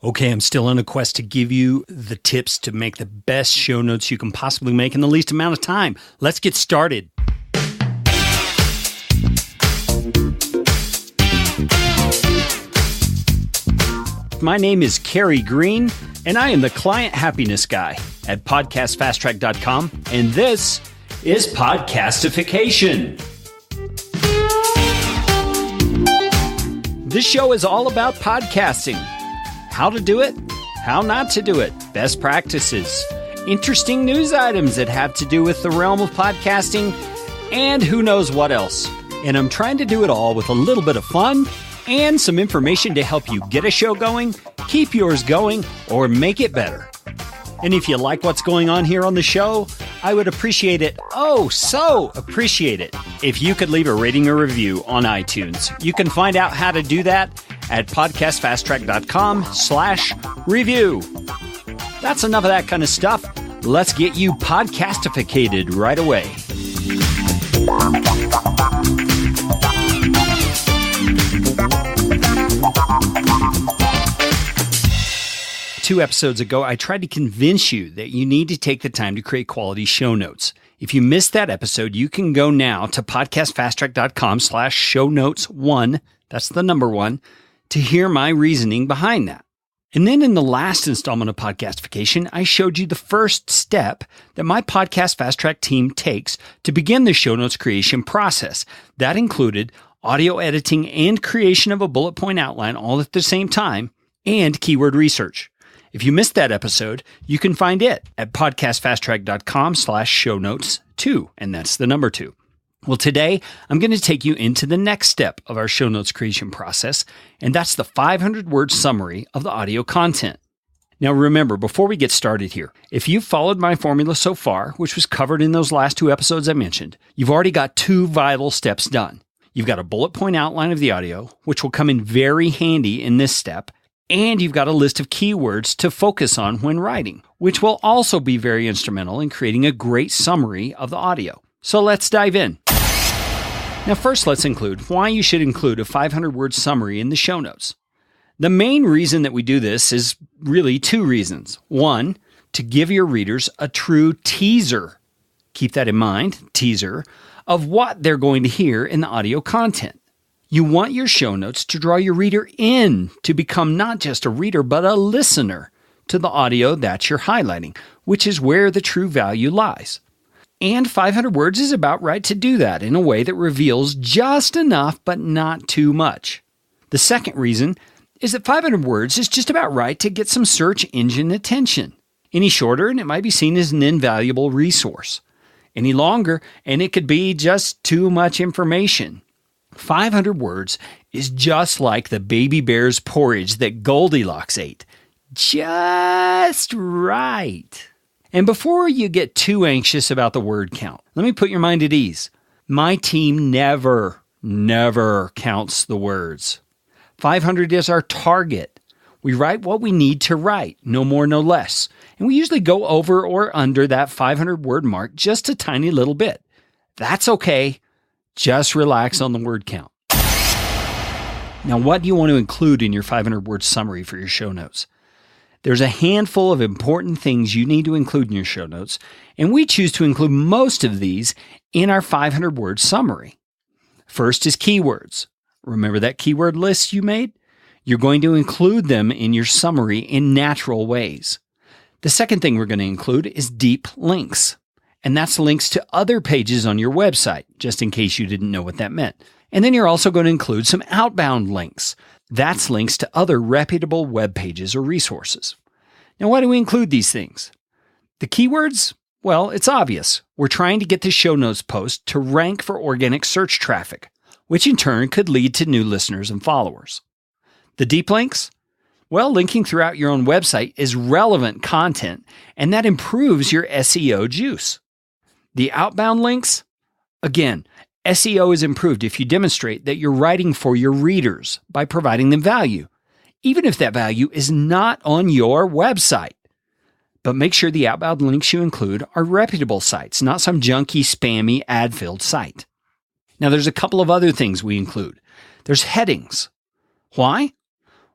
Okay, I'm still on a quest to give you the tips to make the best show notes you can possibly make in the least amount of time. Let's get started. My name is Kerry Green, and I am the Client Happiness Guy at PodcastFastTrack.com, and this is Podcastification. This show is all about podcasting. How to do it, how not to do it, best practices, interesting news items that have to do with the realm of podcasting, and who knows what else. And I'm trying to do it all with a little bit of fun and some information to help you get a show going, keep yours going, or make it better. And if you like what's going on here on the show, I would appreciate it, so appreciate it, if you could leave a rating or review on iTunes. You can find out how to do that at podcastfasttrack.com/review. That's enough of that kind of stuff. Let's get you podcastificated right away. Two episodes ago, I tried to convince you that you need to take the time to create quality show notes. If you missed that episode, you can go now to podcastfasttrack.com/shownotes1, that's the number 1, to hear my reasoning behind that. And then in the last installment of Podcastification, I showed you the first step that my Podcast Fast Track team takes to begin the show notes creation process. That included audio editing and creation of a bullet point outline all at the same time, and keyword research. If you missed that episode, you can find it at podcastfasttrack.com/shownotes2, and that's the number 2. Well, today, I'm going to take you into the next step of our show notes creation process, and that's the 500-word summary of the audio content. Now, remember, before we get started here, if you've followed my formula so far, which was covered in those last 2 episodes I mentioned, you've already got 2 vital steps done. You've got a bullet point outline of the audio, which will come in very handy in this step, and you've got a list of keywords to focus on when writing, which will also be very instrumental in creating a great summary of the audio. So let's dive in. Now first, let's include why you should include a 500-word summary in the show notes. The main reason that we do this is really 2 reasons. 1, to give your readers a true teaser. Keep that in mind, teaser, of what they're going to hear in the audio content. You want your show notes to draw your reader in to become not just a reader, but a listener to the audio that you're highlighting, which is where the true value lies. And 500 words is about right to do that in a way that reveals just enough, but not too much. The second reason is that 500 words is just about right to get some search engine attention. Any shorter, and it might be seen as an invaluable resource. Any longer, and it could be just too much information. 500 words is just like the baby bear's porridge that Goldilocks ate. Just right. And before you get too anxious about the word count, let me put your mind at ease. My team never counts the words. 500 is our target. We write what we need to write, no more, no less. And we usually go over or under that 500-word mark just a tiny little bit. That's okay. Just relax on the word count. Now, what do you want to include in your 500-word summary for your show notes? There's a handful of important things you need to include in your show notes, and we choose to include most of these in our 500-word summary. First is keywords. Remember that keyword list you made? You're going to include them in your summary in natural ways. The second thing we're going to include is deep links. And that's links to other pages on your website, just in case you didn't know what that meant. And then you're also going to include some outbound links. That's links to other reputable web pages or resources. Now, why do we include these things? The keywords? Well, it's obvious. We're trying to get the show notes post to rank for organic search traffic, which in turn could lead to new listeners and followers. The deep links? Well, linking throughout your own website is relevant content, and that improves your SEO juice. The outbound links? Again, SEO is improved if you demonstrate that you're writing for your readers by providing them value, even if that value is not on your website. But make sure the outbound links you include are reputable sites, not some junky, spammy, ad-filled site. Now, there's a couple of other things we include. There's headings. Why?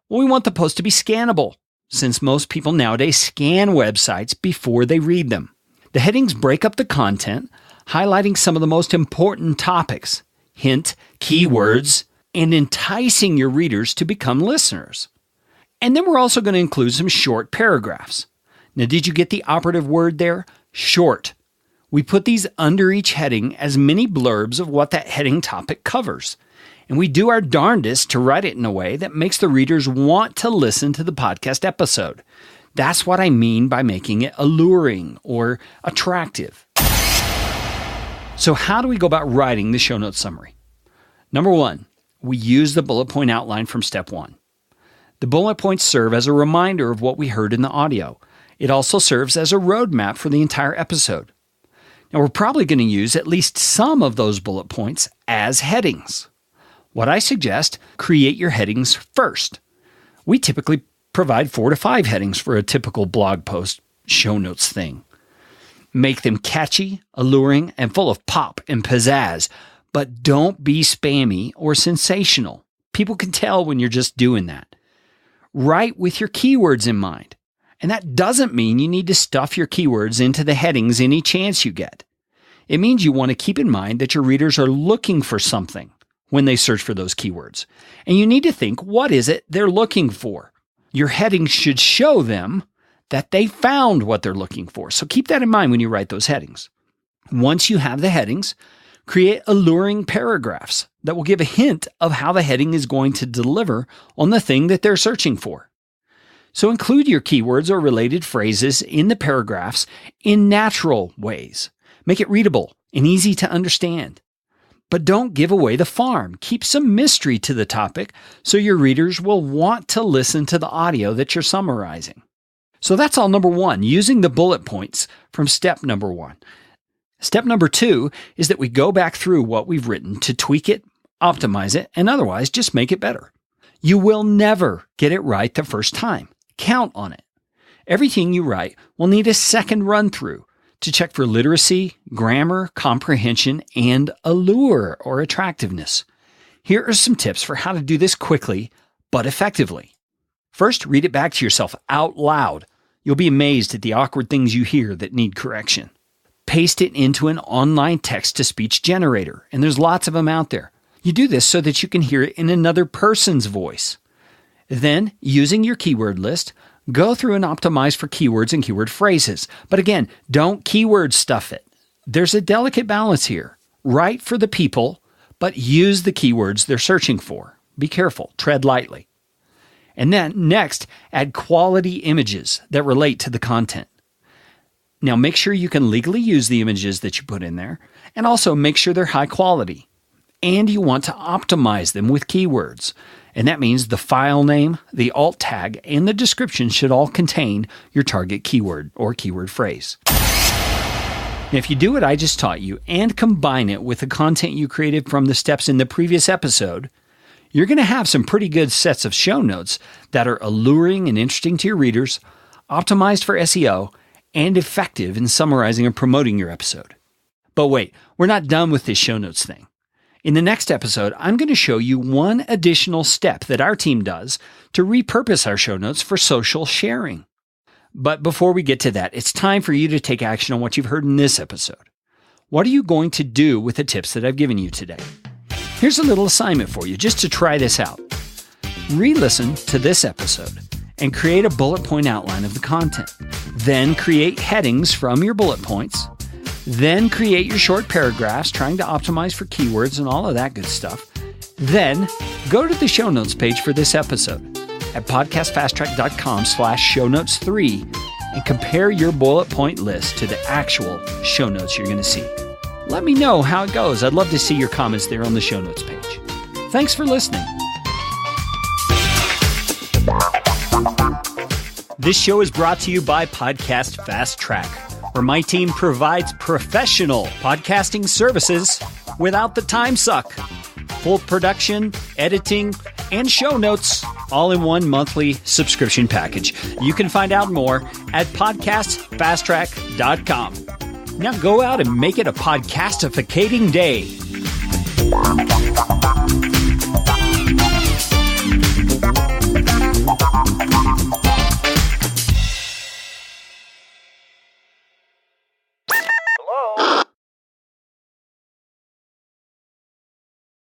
Well, we want the post to be scannable. since most people nowadays scan websites before they read them. The headings break up the content, highlighting some of the most important topics, hint, keywords, and enticing your readers to become listeners. And then we're also going to include some short paragraphs. Now, did you get the operative word there? Short. We put these under each heading as mini blurbs of what that heading topic covers. And we do our darndest to write it in a way that makes the readers want to listen to the podcast episode. That's what I mean by making it alluring or attractive. So how do we go about writing the show notes summary? Number one, we use the bullet point outline from step one. The bullet points serve as a reminder of what we heard in the audio. It also serves as a roadmap for the entire episode. Now, we're probably going to use at least some of those bullet points as headings. What I suggest, create your headings first. We typically provide 4 to 5 headings for a typical blog post show notes thing. Make them catchy, alluring, and full of pop and pizzazz, but don't be spammy or sensational. People can tell when you're just doing that. Write with your keywords in mind. And that doesn't mean you need to stuff your keywords into the headings any chance you get. It means you want to keep in mind that your readers are looking for something when they search for those keywords. And you need to think, what is it they're looking for? Your headings should show them that they found what they're looking for. So keep that in mind when you write those headings. Once you have the headings, create alluring paragraphs that will give a hint of how the heading is going to deliver on the thing that they're searching for. So include your keywords or related phrases in the paragraphs in natural ways. Make it readable and easy to understand. But don't give away the farm. Keep some mystery to the topic so your readers will want to listen to the audio that you're summarizing. So that's all number one, using the bullet points from step number one. Step number two is that we go back through what we've written to tweak it, optimize it, and otherwise just make it better. You will never get it right the first time. Count on it. Everything you write will need a second run through to check for literacy, grammar, comprehension, and allure or attractiveness. Here are some tips for how to do this quickly but effectively. First, read it back to yourself out loud. You'll be amazed at the awkward things you hear that need correction. Paste it into an online text-to-speech generator, and there's lots of them out there. You do this so that you can hear it in another person's voice. Then, using your keyword list, go through and optimize for keywords and keyword phrases. But again, don't keyword stuff it. There's a delicate balance here. Write for the people, but use the keywords they're searching for. Be careful. Tread lightly. And then, next, add quality images that relate to the content. Now, make sure you can legally use the images that you put in there, and also make sure they're high quality. And you want to optimize them with keywords. And that means the file name, the alt tag, and the description should all contain your target keyword or keyword phrase. Now, if you do what I just taught you and combine it with the content you created from the steps in the previous episode, you're going to have some pretty good sets of show notes that are alluring and interesting to your readers, optimized for SEO, and effective in summarizing and promoting your episode. But wait, we're not done with this show notes thing. In the next episode, I'm going to show you one additional step that our team does to repurpose our show notes for social sharing. But before we get to that, it's time for you to take action on what you've heard in this episode. What are you going to do with the tips that I've given you today? Here's a little assignment for you just to try this out. Re-listen to this episode and create a bullet point outline of the content. Then create headings from your bullet points. Then create your short paragraphs, trying to optimize for keywords and all of that good stuff. Then go to the show notes page for this episode at podcastfasttrack.com/shownotes3 and compare your bullet point list to the actual show notes you're going to see. Let me know how it goes. I'd love to see your comments there on the show notes page. Thanks for listening. This show is brought to you by Podcast Fast Track, where my team provides professional podcasting services without the time suck. Full production, editing, and show notes, all in one monthly subscription package. You can find out more at podcastfasttrack.com. Now go out and make it a podcastificating day.